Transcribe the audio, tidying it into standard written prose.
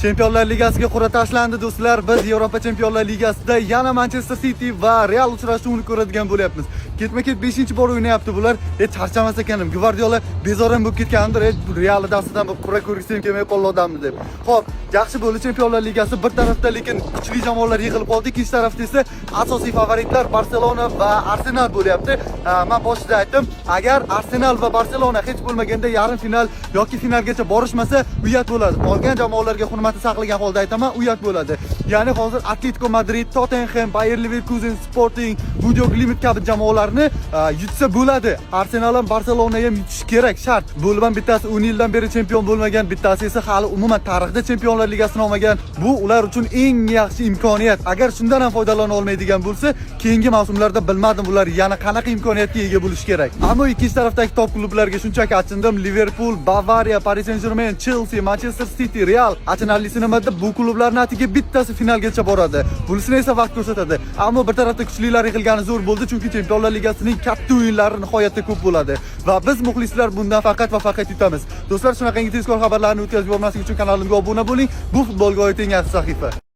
Chempionlar Ligasiga qur'a tashlandi do'stlar. Biz Yevropa Chempionlar Ligasida yana Manchester City va Real uchrashuvini ko'radigan bo'lyapmiz. Ketma-ket 5-bor o'ynayapti bular. Charchamas ekanim. Gvardiola bezoran bo'lib ketgandir. Real dastidan bir qur'a ko'rgisi kelmay qo'lladimmi deb. Xo'p, yaxshi bo'ldi Chempionlar Ligasi bir tarafda, lekin kuchli jamoalar yig'ilib qoldi. Ikkinchi tarafda esa asosiy favoritlar Barselona va Arsenal bo'lyapti. Men boshida aytdim, agar Arsenal va Barselona hech bo'lmaganda yarim final yoki finalgacha borishmasa, uyat bo'ladi. Qolgan jamoalarga hurmatni saqlagan holda aytaman, uyat bo'ladi. Ya'ni hozir Atletico Madrid, Tottenham, Bayer Leverkusen, Sporting, Bodo/Glimt kabi jamoalarni yutsa bo'ladi. Arsenal ham Barselona ham yutish kerak, shart. Bo'lgan bittasi 10 yildan beri chempion bo'lmagan, bittasi esa hali umuman tarixda Chempionlar Ligasini olmagan. Bu ular uchun eng yaxshi imkoniyat. Agar shundan ham foydalana olmaydigan bo'lsa, keyingi mavsumlarda bilmadim ular yana qanaqa imkoniyatga ega bo'lish kerak. Ammo ikkinchi tarafdagi top klublarga shunchaki achindim. Liverpool, Bavariya, Paris Saint-Germain, Chelsea, Manchester City, Real. Achinarlisi nimada, bu klublarning atiga bittasi finalgacha boradi. Bunisini esa vaqt ko'rsatadi. Ammo bir tarafda kuchlilar yig'ilgani zo'r bo'ldi, chunki Chempionlar Ligasining katta o'yinlari nihoyatda ko'p bo'ladi va biz muxlislar bundan faqat va faqat yutamiz. Do'stlar, shunaqangi tezkor xabarlarni o'tkazib yubormaslik uchun kanalimga obuna bo'ling. Bu futbolga oid eng yaxshi sahifa.